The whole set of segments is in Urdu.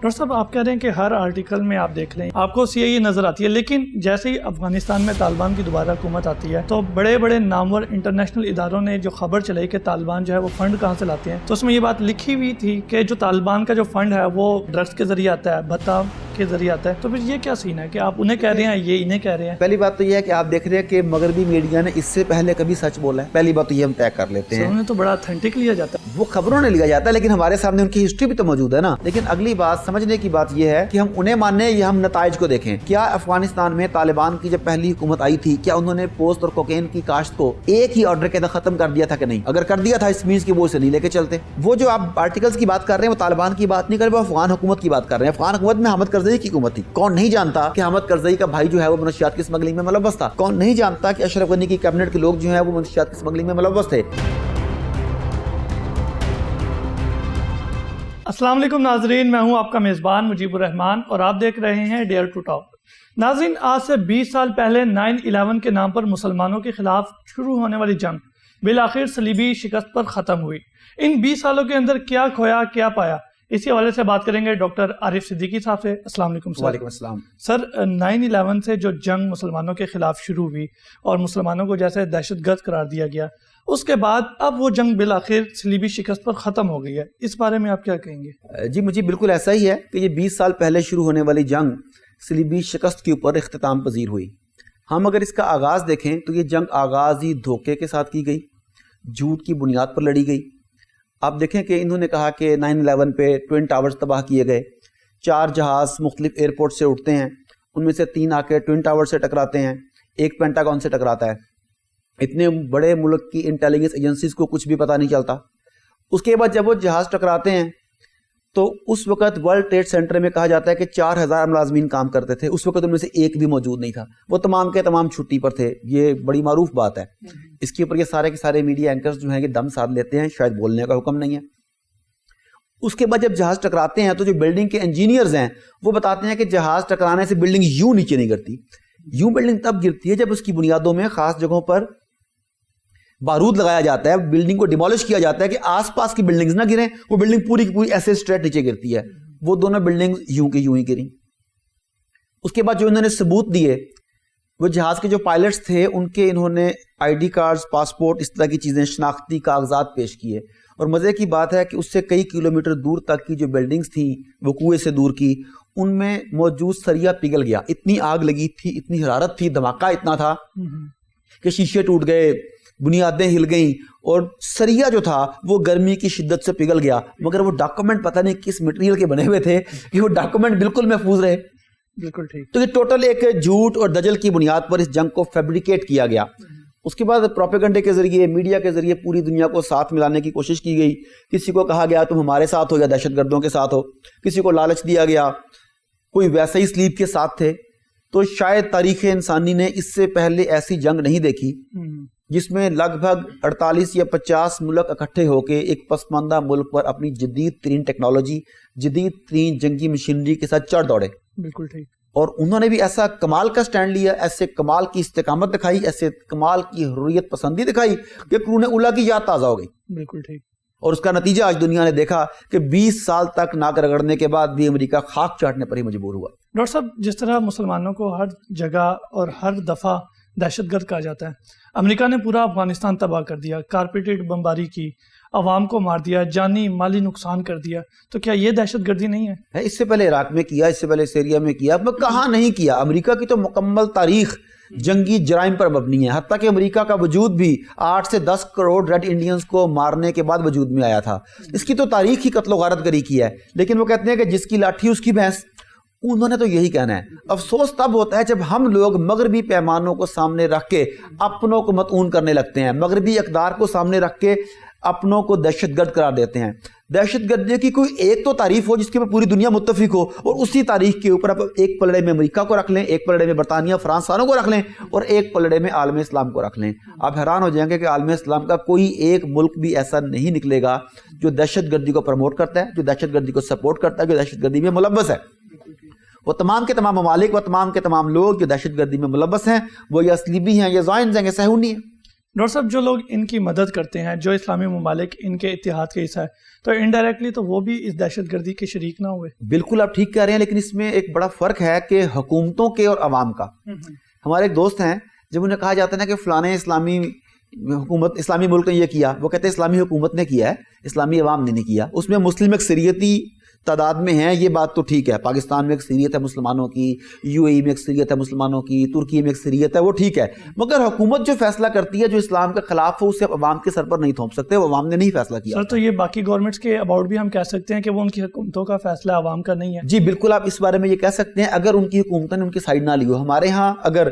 ڈاکٹر صاحب آپ کہہ رہے ہیں کہ ہر آرٹیکل میں آپ دیکھ لیں آپ کو CIA نظر آتی ہے، لیکن جیسے ہی افغانستان میں طالبان کی دوبارہ حکومت آتی ہے تو بڑے بڑے نامور انٹرنیشنل اداروں نے جو خبر چلائی کہ طالبان جو ہے وہ فنڈ کہاں سے لاتے ہیں، تو اس میں یہ بات لکھی ہوئی تھی کہ جو طالبان کا جو فنڈ ہے وہ ڈرگس کے ذریعے آتا ہے، بھتہ کے ذریعے آتا ہے. تو پھر یہ کیا سین ہے کہ آپ انہیں کہہ رہے ہیں یہ انہیں کہہ رہے ہیں؟ پہلی بات تو یہ ہے کہ آپ دیکھ رہے ہیں کہ مغربی میڈیا نے اس سے پہلے کبھی سچ بولا ہے. پہلی بات تو یہ ہم طے کر لیتے ہیں. انہیں تو بڑا اتھینٹک لیا جاتا ہے، وہ خبروں نے لیا جاتا ہے، لیکن ہمارے سامنے ان کی ہسٹری بھی تو موجود ہے نا. لیکن اگلی بات سمجھنے کی بات یہ ہے کہ ہم انہیں مانیں یا ہم نتائج کو دیکھیں. کیا افغانستان میں طالبان کی جب پہلی حکومت آئی تھی کیا انہوں نے پوست اور کوکین کی کاشت کو ایک ہی آرڈر کے اندر ختم کر دیا تھا کہ نہیں؟ اگر کر دیا تھا اس مینس کہ وہ اسے نہیں لے کے چلتے. وہ جو آپ آرٹیکلز کی بات کر رہے ہیں وہ طالبان کی بات نہیں کر رہے، وہ افغان حکومت کی بات کر رہے ہیں. افغان حکومت میں حامد کرزئی کی حکومت تھی. کون نہیں جانتا کہ حامد کرزئی کا بھائی جو ہے وہ منشیات کی اسمگلنگ میں ملوث تھا؟ کون نہیں جانتا کہ اشرف غنی کی کیبنٹ کے لوگ جو ہیں وہ منشیات کی اسمگلنگ میں ملوث تھے؟ السلام علیکم ناظرین، میں ہوں آپ کا میزبان مجیب الرحمان اور آپ دیکھ رہے ہیں ڈیئر ٹو ٹاک. ناظرین، آج سے 20 سال پہلے 9/11 کے نام پر مسلمانوں کے خلاف شروع ہونے والی جنگ بالآخر صلیبی شکست پر ختم ہوئی. ان 20 سالوں کے اندر کیا کھویا کیا پایا، اسی حوالے سے بات کریں گے ڈاکٹر عارف صدیقی صاحب سے. السلام علیکم سر. وعلیکم السلام. سر، 9/11 سے جو جنگ مسلمانوں کے خلاف شروع ہوئی اور مسلمانوں کو جیسے دہشت گرد قرار دیا گیا، اس کے بعد اب وہ جنگ بالآخر صلیبی شکست پر ختم ہو گئی ہے، اس بارے میں آپ کیا کہیں گے؟ جی مجھے بالکل ایسا ہی ہے کہ یہ 20 سال پہلے شروع ہونے والی جنگ صلیبی شکست کے اوپر اختتام پذیر ہوئی. ہم اگر اس کا آغاز دیکھیں تو یہ جنگ آغاز ہی دھوکے کے ساتھ کی گئی، جھوٹ کی بنیاد پر لڑی گئی. آپ دیکھیں کہ انہوں نے کہا کہ 9/11 پہ ٹوئن ٹاورز تباہ کیے گئے. 4 جہاز مختلف ایئرپورٹ سے اٹھتے ہیں، ان میں سے 3 آ کے ٹوئن ٹاور سے ٹکراتے ہیں، ایک پینٹاگون سے ٹکراتا ہے. اتنے بڑے ملک کی انٹیلیجنس ایجنسیز کو کچھ بھی پتہ نہیں چلتا. اس کے بعد جب وہ جہاز ٹکراتے ہیں تو اس وقت ورلڈ ٹریڈ سینٹر میں کہا جاتا ہے کہ 4000 ملازمین کام کرتے تھے. اس وقت ان میں سے ایک بھی موجود نہیں تھا، وہ تمام کے تمام چھٹی پر تھے. یہ بڑی معروف بات ہے. اس کے اوپر یہ سارے کے سارے میڈیا اینکرز جو ہیں یہ دم ساتھ لیتے ہیں، شاید بولنے کا حکم نہیں ہے. اس کے بعد جب جہاز ٹکراتے ہیں تو جو بلڈنگ کے انجینئرز ہیں وہ بتاتے ہیں کہ جہاز ٹکرانے سے بلڈنگ یوں نیچے نہیں گرتی. یوں بلڈنگ تب گرتی ہے جب اس کی بنیادوں میں خاص جگہوں پر بارود لگایا جاتا ہے، بلڈنگ کو ڈیمولش کیا جاتا ہے کہ آس پاس کی بلڈنگز نہ گریں. وہ بلڈنگ پوری کی پوری ایسے اسٹریٹ نیچے گرتی ہے. وہ دونوں بلڈنگز یوں کی یوں ہی گریں. اس کے بعد جو انہوں نے ثبوت دیے، وہ جہاز کے جو پائلٹس تھے ان کے انہوں نے ID کارڈز، پاسپورٹ، اس طرح کی چیزیں، شناختی کاغذات پیش کیے. اور مزے کی بات ہے کہ اس سے کئی کلومیٹر دور تک کی جو بلڈنگز تھیں وہ کنویں سے دور کی، ان میں موجود سریا پگھل گیا. اتنی آگ لگی تھی، اتنی حرارت تھی، دھماکہ اتنا تھا کہ شیشے ٹوٹ گئے، بنیادیں ہل گئیں اور سریا جو تھا وہ گرمی کی شدت سے پگھل گیا. مگر وہ ڈاکومنٹ پتہ نہیں کس مٹیریل کے بنے ہوئے تھے کہ وہ ڈاکومنٹ بالکل محفوظ رہے. بالکل ٹھیک. تو یہ ٹوٹل ایک جھوٹ اور دجل کی بنیاد پر اس جنگ کو فیبریکیٹ کیا گیا. اس کے بعد پروپیگنڈے کے ذریعے، میڈیا کے ذریعے پوری دنیا کو ساتھ ملانے کی کوشش کی گئی. کسی کو کہا گیا تم ہمارے ساتھ ہو یا دہشت گردوں کے ساتھ ہو. کسی کو لالچ دیا گیا، کوئی ویسے ہی سلیپ کے ساتھ تھے. تو شاید تاریخ انسانی نے اس سے پہلے ایسی جنگ نہیں دیکھی جس میں لگ بھگ 48 یا 50 ملک اکٹھے ہو کے ایک پسماندہ ملک پر اپنی جدید ترین ٹیکنالوجی، جدید ترین جنگی مشینری کے ساتھ چڑھ دوڑے. بالکل ٹھیک. اور انہوں نے بھی ایسا کمال کا سٹینڈ لیا، ایسے کمال کی استقامت دکھائی، ایسے کمال کی حریت پسندی دکھائی کہ قرون اولیٰ کی یاد تازہ ہو گئی. بالکل ٹھیک. اور اس کا نتیجہ آج دنیا نے دیکھا کہ 20 سال تک ناک رگڑنے کے بعد بھی امریکہ خاک چاٹنے پر ہی مجبور ہوا. ڈاکٹر صاحب، جس طرح مسلمانوں کو ہر جگہ اور ہر دفعہ دہشت گرد کہا جاتا ہے، امریکہ نے پورا افغانستان تباہ کر دیا، کارپیٹڈ بمباری کی، عوام کو مار دیا، جانی مالی نقصان کر دیا. تو کیا یہ دہشت گردی نہیں ہے؟ اس سے پہلے عراق میں کیا، اس سے پہلے سیریا میں کیا، کہاں نہیں کیا. امریکہ کی تو مکمل تاریخ جنگی جرائم پر مبنی ہے. حتیٰ کہ امریکہ کا وجود بھی 8 سے 10 کروڑ ریڈ انڈینز کو مارنے کے بعد وجود میں آیا تھا. اس کی تو تاریخ ہی قتل و غارت گری کی ہے. لیکن وہ کہتے ہیں کہ جس کی لاٹھی اس کی بھینس. انہوں نے تو یہی کہنا ہے. افسوس تب ہوتا ہے جب ہم لوگ مغربی پیمانوں کو سامنے رکھ کے اپنوں کو مطعون کرنے لگتے ہیں، مغربی اقدار کو سامنے رکھ کے اپنوں کو دہشت گرد قرار دیتے ہیں. دہشت گردی کی کوئی ایک تو تعریف ہو جس کے اوپر پوری دنیا متفق ہو، اور اسی تاریخ کے اوپر آپ ایک پلڑے میں امریکہ کو رکھ لیں، ایک پلڑے میں برطانیہ فرانس والوں کو رکھ لیں، اور ایک پلڑے میں عالم اسلام کو رکھ لیں. آپ حیران ہو جائیں گے کہ عالم اسلام کا کوئی ایک ملک بھی ایسا نہیں نکلے گا جو دہشت گردی کو پروموٹ کرتا ہے، جو دہشت گردی کو سپورٹ کرتا ہے، جو دہشت گردی میں ملوث ہے. وہ تمام کے تمام ممالک، وہ تمام کے تمام لوگ جو دہشت گردی میں ملوث ہیں، وہ یا صلیبی ہیں، یا زائنز ہیں، یا صہیونی ہیں. ڈاکٹر صاحب جو لوگ ان کی مدد کرتے ہیں، جو اسلامی ممالک ان کے اتحاد کا حصہ ہے، تو انڈائریکٹلی تو وہ بھی اس دہشت گردی کے شریک نہ ہوئے؟ بالکل آپ ٹھیک کہہ رہے ہیں، لیکن اس میں ایک بڑا فرق ہے کہ حکومتوں کے اور عوام کا. ہمارے ایک دوست ہیں، جب انہیں کہا جاتا ہے نا کہ فلانے اسلامی حکومت، اسلامی ملک نے یہ کیا، وہ کہتے ہیں اسلامی حکومت نے کیا ہے، اسلامی عوام نے نہیں کیا. اس میں مسلم اکثریتی تعداد میں ہیں، یہ بات تو ٹھیک ہے. پاکستان میں اکثریت ہے مسلمانوں کی، یو اے ای میں اکثریت ہے مسلمانوں کی، ترکی میں اکثریت ہے، وہ ٹھیک ہے. مگر حکومت جو فیصلہ کرتی ہے جو اسلام کے خلاف ہو، اسے عوام کے سر پر نہیں تھوپ سکتے. وہ عوام نے نہیں فیصلہ کیا. سر تو یہ باقی گورنمنٹس کے اباؤٹ بھی ہم کہہ سکتے ہیں کہ وہ ان کی حکومتوں کا فیصلہ عوام کا نہیں ہے؟ جی بالکل، آپ اس بارے میں یہ کہہ سکتے ہیں اگر ان کی حکومتوں نے ان کی سائڈ نہ لی ہو. ہمارے ہاں اگر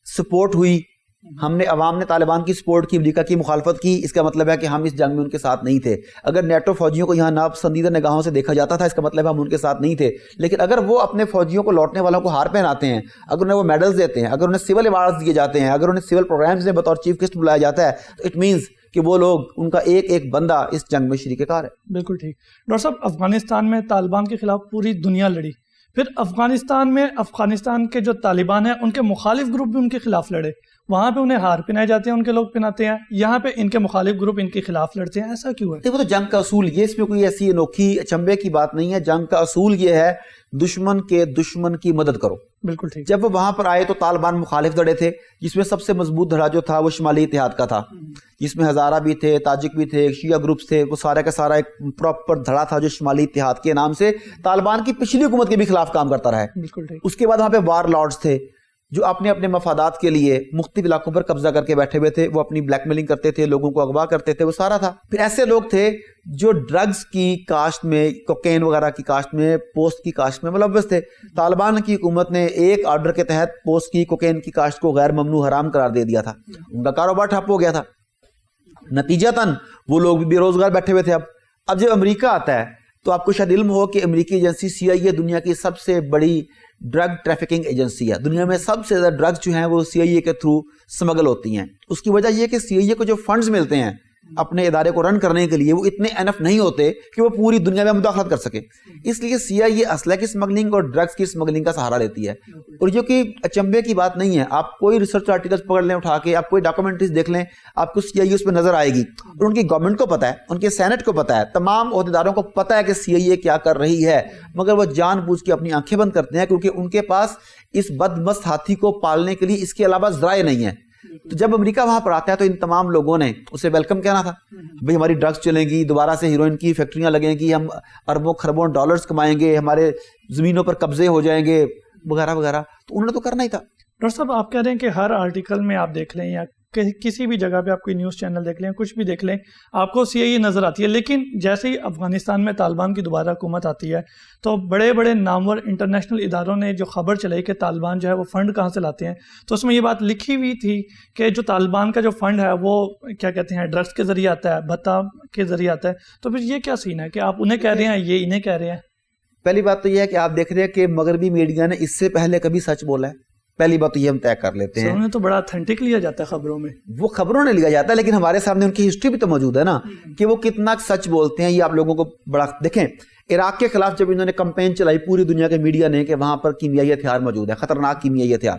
سپورٹ ہوئی، ہم نے عوام نے طالبان کی سپورٹ کی، امریکہ کی مخالفت کی، اس کا مطلب ہے کہ ہم اس جنگ میں ان کے ساتھ نہیں تھے. اگر نیٹو فوجیوں کو یہاں ناپسندیدہ نگاہوں سے دیکھا جاتا تھا، اس کا مطلب ہے ہم ان کے ساتھ نہیں تھے. لیکن اگر وہ اپنے فوجیوں کو لوٹنے والوں کو ہار پہناتے ہیں، اگر انہیں وہ میڈلز دیتے ہیں، اگر انہیں سول ایوارڈز دیے جاتے ہیں، اگر انہیں سول پروگرامز میں بطور چیف گیسٹ بلایا جاتا ہے، تو اٹ مینز کہ وہ لوگ، ان کا ایک ایک بندہ اس جنگ میں شریک کار ہے. بالکل ٹھیک. ڈاکٹر صاحب افغانستان میں طالبان کے خلاف پوری دنیا لڑی، پھر افغانستان کے جو طالبان ہیں ان کے مخالف گروپ بھی ان کے خلاف لڑے. وہاں پہ انہیں ہار پہنائے جاتے ہیں، ان کے لوگ پہناتے ہیں، یہاں پہ ان کے مخالف گروپ ان کے خلاف لڑتے ہیں. ایسا کیوں ہے؟ دیکھو تو جنگ کا اصول یہ، اس میں کوئی ایسی انوکھی اچنبے کی بات نہیں ہے. جنگ کا اصول یہ ہے دشمن کے دشمن کی مدد کرو. بالکل ٹھیک. جب وہ وہاں پر آئے تو طالبان مخالف لڑے تھے، جس میں سب سے مضبوط دھڑا جو تھا وہ شمالی اتحاد کا تھا، جس میں ہزارہ بھی تھے، تاجک بھی تھے، شیعہ گروپس تھے. وہ سارا کا سارا ایک پراپر دھڑا تھا جو شمالی اتحاد کے نام سے طالبان کی پچھلی حکومت کے بھی خلاف کام کرتا رہا ہے. بالکل ٹھیک. اس کے بعد وہاں پہ وار لارڈز تھے جو اپنے اپنے مفادات کے لیے مختلف علاقوں پر قبضہ کر کے بیٹھے ہوئے تھے. وہ اپنی بلیک میلنگ کرتے تھے، لوگوں کو اغوا کرتے تھے، وہ سارا تھا. پھر ایسے لوگ تھے جو ڈرگز کی کاشت میں، کوکین وغیرہ کی کاشت میں، پوسٹ کی کاشت میں ملوث تھے. طالبان کی حکومت نے ایک آرڈر کے تحت پوسٹ کی، کوکین کی کاشت کو غیر ممنوع حرام قرار دے دیا تھا. ان کا کاروبار ٹھپ ہو گیا تھا. نتیجتاً وہ لوگ بھی بے روزگار بیٹھے ہوئے تھے. اب جب امریکہ آتا ہے تو آپ کو شاید علم ہو کہ امریکی ایجنسی CIA دنیا کی سب سے بڑی ڈرگ ٹریفکنگ ایجنسی ہے. دنیا میں سب سے زیادہ ڈرگز جو ہیں وہ CIA کے تھرو سمگل ہوتی ہیں. اس کی وجہ یہ کہ CIA کو جو فنڈز ملتے ہیں اپنے ادارے کو رن کرنے کے لیے، وہ اتنے انف نہیں ہوتے کہ وہ پوری دنیا میں مداخلت کر سکے. اس لیے CIA اسلحہ کی سمگلنگ اور ڈرگز کی سمگلنگ کا سہارا لیتی ہے. اور جو کہ اچنبے کی بات نہیں ہے، آپ کوئی ریسرچ آرٹیکلز پکڑ لیں اٹھا کے، آپ کوئی ڈاکومنٹریز دیکھ لیں، آپ کو CIA اس پہ نظر آئے گی. اور ان کی گورنمنٹ کو پتہ ہے، ان کے سینٹ کو پتہ ہے، تمام عہدیداروں کو پتہ ہے کہ CIA کیا کر رہی ہے، مگر وہ جان بوجھ کے اپنی آنکھیں بند کرتے ہیں کیونکہ ان کے پاس اس بدمست ہاتھی کو پالنے کے لیے اس کے علاوہ ذرائع نہیں ہے. تو جب امریکہ وہاں پر آتا ہے تو ان تمام لوگوں نے اسے ویلکم کہنا تھا. بھئی ہماری ڈرگز چلیں گی، دوبارہ سے ہیروئن کی فیکٹریاں لگیں گی، ہم اربوں خربوں ڈالرز کمائیں گے، ہمارے زمینوں پر قبضے ہو جائیں گے، وغیرہ وغیرہ. تو انہوں نے تو کرنا ہی تھا. ڈاکٹر صاحب آپ کہہ رہے ہیں کہ ہر آرٹیکل میں آپ دیکھ لیں یا کسی بھی جگہ پہ آپ کوئی نیوز چینل دیکھ لیں، کچھ بھی دیکھ لیں، آپ کو CIA نظر آتی ہے. لیکن جیسے ہی افغانستان میں طالبان کی دوبارہ حکومت آتی ہے تو بڑے بڑے نامور انٹرنیشنل اداروں نے جو خبر چلائی کہ طالبان جو ہے وہ فنڈ کہاں سے لاتے ہیں، تو اس میں یہ بات لکھی ہوئی تھی کہ جو طالبان کا جو فنڈ ہے وہ کیا کہتے ہیں ڈرگس کے ذریعے آتا ہے، بھتہ کے ذریعے آتا ہے. تو پھر یہ کیا سین ہے کہ آپ انہیں کہہ رہے ہیں، یہ انہیں کہہ رہے ہیں؟ پہلی بات تو یہ ہے کہ آپ دیکھ رہے ہیں کہ مغربی میڈیا نے اس سے پہلے کبھی سچ بولا ہے. پہلی بات تو یہ ہم طے کر لیتے ہیں. انہیں تو بڑا اتھینٹک لیا جاتا ہے خبروں میں. وہ خبروں نے لیا جاتا ہے، لیکن ہمارے سامنے ان کی ہسٹری بھی تو موجود ہے نا کہ وہ کتنا سچ بولتے ہیں. یہ آپ لوگوں کو بڑا دیکھیں، عراق کے خلاف جب انہوں نے کمپین چلائی پوری دنیا کے میڈیا نے کہ وہاں پر کیمیائی ہتھیار موجود ہے، خطرناک کیمیائی ہتھیار،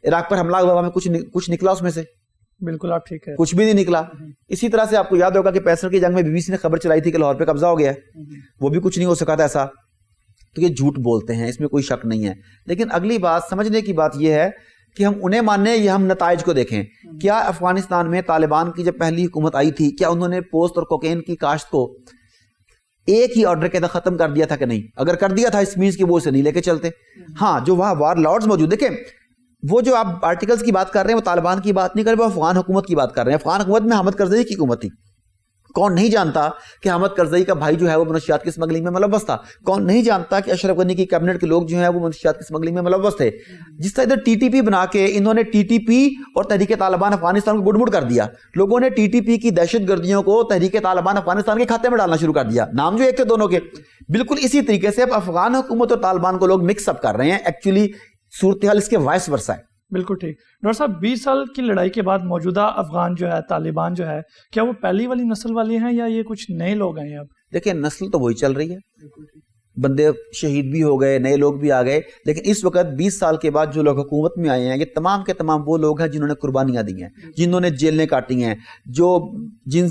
عراق پر حملہ ہوا، ہمیں کچھ نکلا اس میں سے؟ بالکل آپ ٹھیک ہے، کچھ بھی نہیں نکلا. اسی طرح سے آپ کو یاد ہوگا کہ 65 کی جنگ میں BBC نے خبر چلائی تھی کہ لاہور پہ قبضہ ہو گیا ہے، وہ بھی کچھ نہیں ہو سکا تھا ایسا. تو یہ جھوٹ بولتے ہیں، اس میں کوئی شک نہیں ہے. لیکن اگلی بات سمجھنے کی بات یہ ہے کہ ہم انہیں مانیں یا ہم نتائج کو دیکھیں. کیا افغانستان میں طالبان کی جب پہلی حکومت آئی تھی، کیا انہوں نے پوسٹ اور کوکین کی کاشت کو ایک ہی آرڈر کے تحت ختم کر دیا تھا کہ نہیں؟ اگر کر دیا تھا اس مینس کہ وہ اسے نہیں لے کے چلتے. ہاں، جو وہاں وار لارڈز موجود، دیکھیں وہ جو آپ آرٹیکلز کی بات کر رہے ہیں وہ طالبان کی بات نہیں کر رہے، وہ افغان حکومت کی بات کر رہے ہیں. افغان حکومت میں حامد کرزئی کی حکومت تھی. کون نہیں جانتا کہ حامد کرزئی کا بھائی جو ہے وہ منشیات کی اسمگلنگ میں ملوث تھا؟ کون نہیں جانتا کہ اشرف غنی کی کیبنٹ کے لوگ جو ہیں وہ منشیات کی اسمگلنگ میں ملوث تھے؟ جس طرح ادھر TTP بنا کے انہوں نے TTP اور تحریک طالبان افغانستان کو گڑ کر دیا. لوگوں نے TTP کی دہشت گردیوں کو تحریک طالبان افغانستان کے کھاتے میں ڈالنا شروع کر دیا، نام جو ایک تھے دونوں کے. بالکل اسی طریقے سے اب افغان حکومت اور طالبان کو لوگ مکس اپ کر رہے ہیں. ایکچولی صورتحال اس کے وائس ورسا ہے. بالکل ٹھیک. ڈاکٹر صاحب 20 سال کی لڑائی کے بعد موجودہ افغان جو ہے، طالبان جو ہے، کیا وہ پہلی والی نسل والے ہیں یا یہ کچھ نئے لوگ ہیں اب؟ دیکھیں نسل تو وہی چل رہی ہے. بندے شہید بھی ہو گئے, نئے لوگ بھی آ گئے, لیکن اس وقت 20 سال کے بعد جو لوگ حکومت میں آئے ہیں یہ تمام کے تمام وہ لوگ ہیں جنہوں نے قربانیاں دی ہیں, جنہوں نے جیلیں کاٹی ہیں, جو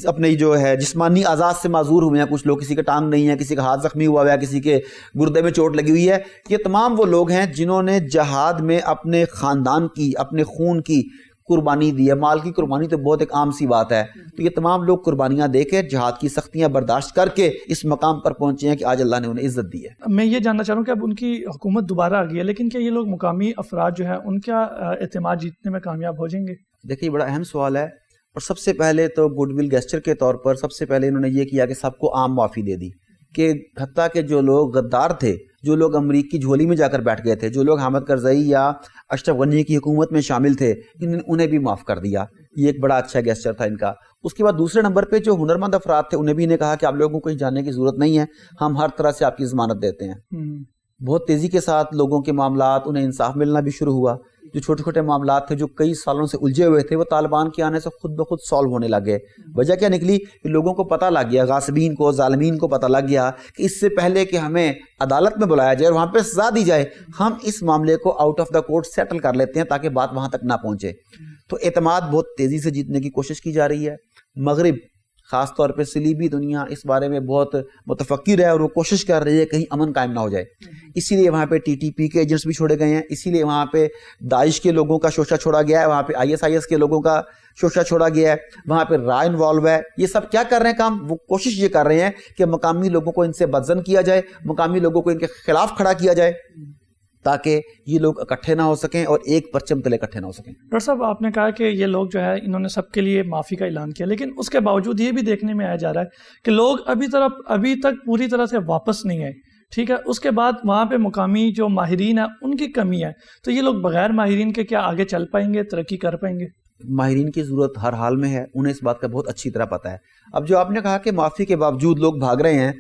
اپنے جو ہے جسمانی اعضاء سے معذور ہوئے ہیں. کچھ لوگ, کسی کا ٹانگ نہیں ہے, کسی کا ہاتھ زخمی ہوا ہے, کسی کے گردے میں چوٹ لگی ہوئی ہے. یہ تمام وہ لوگ ہیں جنہوں نے جہاد میں اپنے خاندان کی, اپنے خون کی قربانی دی ہے. مال کی قربانی تو بہت ایک عام سی بات ہے, تو یہ تمام لوگ قربانیاں دے کے, جہاد کی سختیاں برداشت کر کے اس مقام پر پہنچے ہیں کہ آج اللہ نے انہیں عزت دی ہے. میں یہ جاننا چاہ رہا ہوں کہ اب ان کی حکومت دوبارہ آ گئی ہے, لیکن کیا یہ لوگ مقامی افراد جو ہیں ان کا اعتماد جیتنے میں کامیاب ہو جائیں گے؟ دیکھیے بڑا اہم سوال ہے, اور سب سے پہلے تو گڈ ول گیسچر کے طور پر سب سے پہلے انہوں نے یہ کیا کہ سب کو عام معافی دے دی, کہ حتیٰ کہ جو لوگ غدار تھے, جو لوگ امریکی جھولی میں جا کر بیٹھ گئے تھے, جو لوگ حامد کرزئی یا اشرف غنی کی حکومت میں شامل تھے, انہیں بھی معاف کر دیا. یہ ایک بڑا اچھا گیسچر تھا ان کا. اس کے بعد دوسرے نمبر پہ جو ہنرمند افراد تھے انہیں بھی انہیں کہا کہ آپ لوگوں کو کہیں جانے کی ضرورت نہیں ہے, ہم ہر طرح سے آپ کی ضمانت دیتے ہیں. بہت تیزی کے ساتھ لوگوں کے معاملات, انہیں انصاف ملنا بھی شروع ہوا. جو چھوٹے چھوٹے معاملات تھے جو کئی سالوں سے الجھے ہوئے تھے, وہ طالبان کے آنے سے خود بخود سالو ہونے لگے. وجہ کیا نکلی کہ لوگوں کو پتہ لگ گیا, غاصبین کو, ظالمین کو پتہ لگ گیا کہ اس سے پہلے کہ ہمیں عدالت میں بلایا جائے اور وہاں پہ سزا دی جائے, ہم اس معاملے کو out of the court settle کر لیتے ہیں تاکہ بات وہاں تک نہ پہنچے. تو اعتماد بہت تیزی سے جیتنے کی کوشش کی جا رہی ہے. مغرب, خاص طور پہ صلیبی دنیا اس بارے میں بہت متفکر ہے اور وہ کوشش کر رہی ہے کہیں امن قائم نہ ہو جائے. اسی لیے وہاں پہ TTP کے ایجنٹس بھی چھوڑے گئے ہیں, اسی لیے وہاں پہ داعش کے لوگوں کا شوشہ چھوڑا گیا ہے, وہاں پہ ISIS کے لوگوں کا شوشہ چھوڑا گیا ہے, وہاں پہ را انوالو ہے. یہ سب کیا کر رہے ہیں کام؟ وہ کوشش یہ کر رہے ہیں کہ مقامی لوگوں کو ان سے بدظن کیا جائے, مقامی لوگوں کو ان کے خلاف کھڑا کیا جائے تاکہ یہ لوگ اکٹھے نہ ہو سکیں اور ایک پرچم تلے اکٹھے نہ ہو سکیں. ڈاکٹر صاحب, آپ نے کہا کہ یہ لوگ جو ہے انہوں نے سب کے لیے معافی کا اعلان کیا, لیکن اس کے باوجود یہ بھی دیکھنے میں آیا جا رہا ہے کہ لوگ ابھی تک پوری طرح سے واپس نہیں آئے. ٹھیک ہے, اس کے بعد وہاں پہ مقامی جو ماہرین ہیں ان کی کمی ہے, تو یہ لوگ بغیر ماہرین کے کیا آگے چل پائیں گے, ترقی کر پائیں گے؟ ماہرین کی ضرورت ہر حال میں ہے, انہیں اس بات کا بہت اچھی طرح پتہ ہے. اب جو آپ نے کہا کہ معافی کے باوجود لوگ بھاگ رہے ہیں,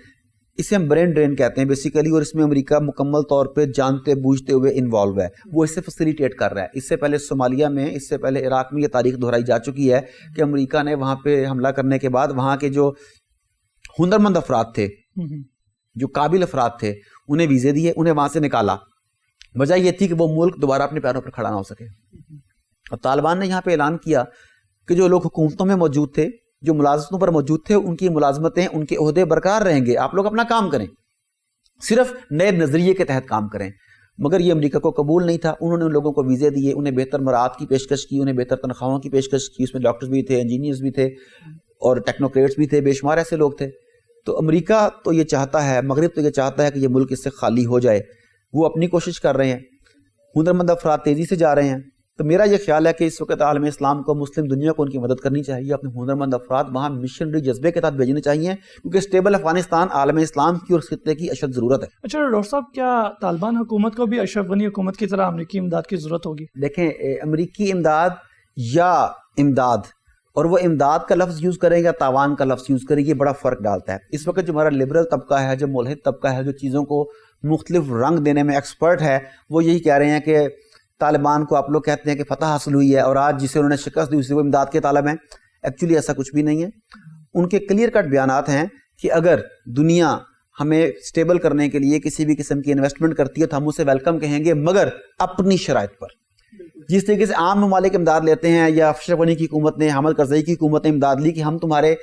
اسے ہم برین ڈرین کہتے ہیں بیسیکلی, اور اس میں امریکہ مکمل طور پہ جانتے بوجھتے ہوئے انوالو ہے. وہ اسے فیسیلیٹیٹ کر رہا ہے. اس سے پہلے صومالیہ میں, اس سے پہلے عراق میں یہ تاریخ دہرائی جا چکی ہے کہ امریکہ نے وہاں پہ حملہ کرنے کے بعد وہاں کے جو ہنرمند افراد تھے, جو قابل افراد تھے, انہیں ویزے دیے, انہیں وہاں سے نکالا. وجہ یہ تھی کہ وہ ملک دوبارہ اپنے پیروں پر کھڑا نہ ہو سکے. اور طالبان نے یہاں پہ اعلان کیا کہ جو لوگ حکومتوں میں موجود تھے, جو ملازمتوں پر موجود تھے, ان کی ملازمتیں, ان کے عہدے برقرار رہیں گے, آپ لوگ اپنا کام کریں, صرف نئے نظریے کے تحت کام کریں. مگر یہ امریکہ کو قبول نہیں تھا. انہوں نے ان لوگوں کو ویزے دیے, انہیں بہتر مراعات کی پیشکش کی, انہیں بہتر تنخواہوں کی پیشکش کی. اس میں ڈاکٹرز بھی تھے, انجینئرز بھی تھے, اور ٹیکنوکریٹس بھی تھے, بے شمار ایسے لوگ تھے. تو امریکہ تو یہ چاہتا ہے, مغرب تو یہ چاہتا ہے کہ یہ ملک اس سے خالی ہو جائے. وہ اپنی کوشش کر رہے ہیں, ہنرمند افراد تیزی سے جا رہے ہیں. تو میرا یہ خیال ہے کہ اس وقت عالم اسلام کو, مسلم دنیا کو ان کی مدد کرنی چاہیے. اپنے ہنرمند افراد وہاں مشنری جذبے کے تحت بھیجنے چاہیے, کیونکہ اسٹیبل افغانستان عالم اسلام کی اور خطے کی اشد ضرورت ہے. اچھا ڈاکٹر صاحب, کیا طالبان حکومت کو بھی اشرف غنی حکومت کی طرح امریکی امداد کی ضرورت ہوگی؟ دیکھیں, امریکی امداد یا امداد, اور وہ امداد کا لفظ یوز کریں یا تاوان کا لفظ یوز کریں, یہ بڑا فرق ڈالتا ہے. اس وقت جو ہمارا لبرل طبقہ ہے, جو ملحد طبقہ ہے, جو چیزوں کو مختلف رنگ دینے میں ایکسپرٹ ہے, وہ یہی کہہ رہے ہیں کہ طالبان کو آپ لوگ کہتے ہیں کہ فتح حاصل ہوئی ہے اور آج جسے انہوں نے شکست دی اسے وہ امداد کے طالب ہیں. ایکچولی ایسا کچھ بھی نہیں ہے. ان کے کلیئر کٹ بیانات ہیں کہ اگر دنیا ہمیں سٹیبل کرنے کے لیے کسی بھی قسم کی انویسٹمنٹ کرتی ہے تو ہم اسے ویلکم کہیں گے, مگر اپنی شرائط پر. جس طریقے سے عام ممالک امداد لیتے ہیں, یا اشرف غنی کی حکومت نے, حامد کرزئی کی حکومت نے امداد لی کہ ہم تمہارے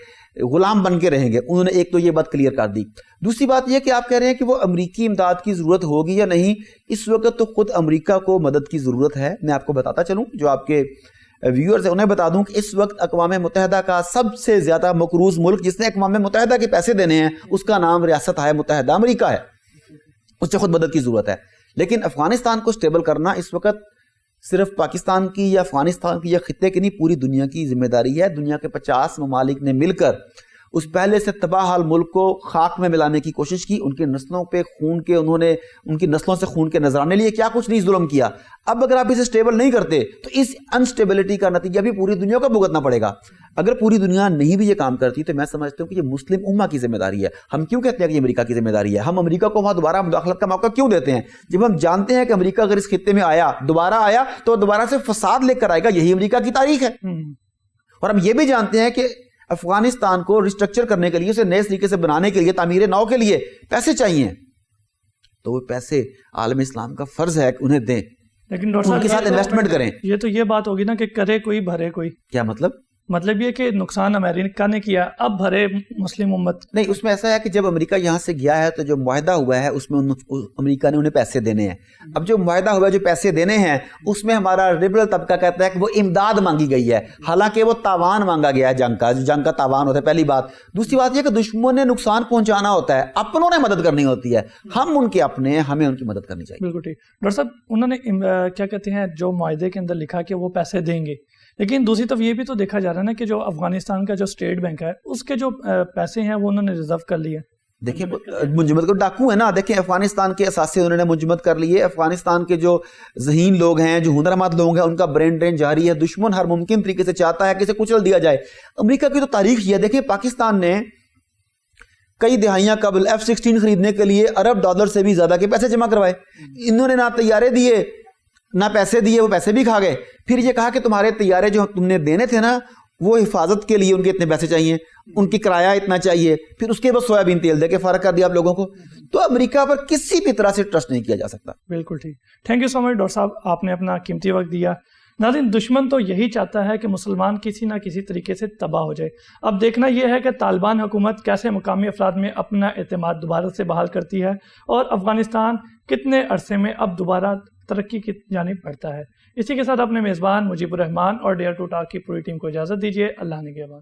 غلام بن کے رہیں گے, انہوں نے ایک تو یہ بات کلیئر کر دی. دوسری بات یہ کہ آپ کہہ رہے ہیں کہ وہ امریکی امداد کی ضرورت ہوگی یا نہیں. اس وقت تو خود امریکہ کو مدد کی ضرورت ہے. میں آپ کو بتاتا چلوں, جو آپ کے ویورز ہیں انہیں بتا دوں کہ اس وقت اقوام متحدہ کا سب سے زیادہ مقروض ملک جس نے اقوام متحدہ کے پیسے دینے ہیں, اس کا نام ریاست ہائے متحدہ امریکہ ہے. اس سے خود مدد کی ضرورت ہے. لیکن افغانستان کو سٹیبل کرنا اس وقت صرف پاکستان کی یا افغانستان کی یا خطے کی نہیں, پوری دنیا کی ذمہ داری ہے. دنیا کے 50 ممالک نے مل کر اس پہلے سے تباہ حال ملک کو خاک میں ملانے کی کوشش کی. ان کی نسلوں پہ خون کے, انہوں نے ان کی نسلوں سے خون کے نذرانے لیے, کیا کچھ نہیں ظلم کیا. اب اگر آپ اسے سٹیبل نہیں کرتے تو اس انسٹیبلٹی کا نتیجہ بھی پوری دنیا کو بھگتنا پڑے گا. اگر پوری دنیا نہیں بھی یہ کام کرتی تو میں سمجھتا ہوں کہ یہ مسلم امہ کی ذمہ داری ہے. ہم کیوں کہتے ہیں کہ یہ امریکہ کی ذمہ داری ہے؟ ہم امریکہ کو وہاں دوبارہ مداخلت کا موقع کیوں دیتے ہیں جب ہم جانتے ہیں کہ امریکہ اگر اس خطے میں آیا, دوبارہ آیا, تو دوبارہ سے فساد لے کر آئے گا. یہی امریکہ کی تاریخ ہے. اور ہم یہ بھی جانتے ہیں کہ افغانستان کو ریسٹرکچر کرنے کے لیے, اسے نئے طریقے سے بنانے کے لیے, تعمیر نو کے لیے پیسے چاہیے. تو وہ پیسے عالم اسلام کا فرض ہے کہ انہیں دیں، لیکن ڈاکٹر ان کے ساتھ انویسٹمنٹ کریں. یہ تو یہ بات ہوگی نا کہ کرے کوئی بھرے کوئی. کیا مطلب یہ کہ نقصان امریکہ نے کیا، اب بھرے مسلم امت. نہیں، اس میں ایسا ہے کہ جب امریکہ یہاں سے گیا ہے تو جو معاہدہ ہوا ہے اس میں امریکہ نے انہیں پیسے دینے ہیں. اب جو معاہدہ ہوا ہے، جو پیسے دینے ہیں، اس میں ہمارا لبرل طبقہ کہتا ہے کہ وہ امداد مانگی گئی ہے، حالانکہ وہ تاوان مانگا گیا ہے جنگ کا، جو جنگ کا تاوان ہوتا ہے. پہلی بات. دوسری بات یہ کہ دشمن نے نقصان پہنچانا ہوتا ہے، اپنوں نے مدد کرنی ہوتی ہے. ہم ان کے اپنے ہیں، ہمیں ان کی مدد کرنی چاہیے. بالکل ٹھیک. ڈاکٹر صاحب انہوں نے کیا کہتے ہیں جو معاہدے کے اندر لکھا کہ وہ پیسے دیں گے، لیکن دوسری طرف یہ بھی تو دیکھا جا رہا ہے نا کہ جو افغانستان کا جو اسٹیٹ بینک ہے اس کے جو پیسے ہیں وہ انہوں نے ریزرو کر لیے. دیکھیں منجمد کو ڈاکو ہے نا، دیکھیں افغانستان کے اثاثے انہوں نے منجمد کر لیے. افغانستان کے جو ذہین لوگ ہیں، جو ہنرمند لوگ ہیں، ان کا برین ڈرین جاری ہے. دشمن ہر ممکن طریقے سے چاہتا ہے کہ اسے کچل دیا جائے. امریکہ کی تو تاریخ یہ ہے. دیکھیں پاکستان نے کئی دہائیاں قبل F-16 خریدنے کے لیے ارب ڈالر سے بھی زیادہ کے پیسے جمع کروائے. انہوں نے نہ طیارے دیے نہ پیسے دیے، وہ پیسے بھی کھا گئے. پھر یہ کہا کہ تمہارے طیارے جو تم نے دینے تھے نا، وہ حفاظت کے لیے ان کے اتنے پیسے چاہیے، ان کی کرایہ اتنا چاہیے. پھر اس کے بعد سویابین تیل دے کے فارغ کر دیا آپ لوگوں کو. تو امریکہ پر کسی بھی طرح سے ٹرسٹ نہیں کیا جا سکتا. بالکل ٹھیک. Thank you so much doctor صاحب، آپ نے اپنا قیمتی وقت دیا. ناظرین، دشمن تو یہی چاہتا ہے کہ مسلمان کسی نہ کسی طریقے سے تباہ ہو جائے. اب دیکھنا یہ ہے کہ طالبان حکومت کیسے مقامی افراد میں اپنا اعتماد دوبارہ سے بحال کرتی ہے اور افغانستان کتنے عرصے میں اب دوبارہ ترقی کی جانب بڑھتا ہے. اسی کے ساتھ اپنے میزبان مجیب الرحمان اور ڈیئر ٹو ٹاک کی پوری ٹیم کو اجازت دیجیے. اللہ نگہبان.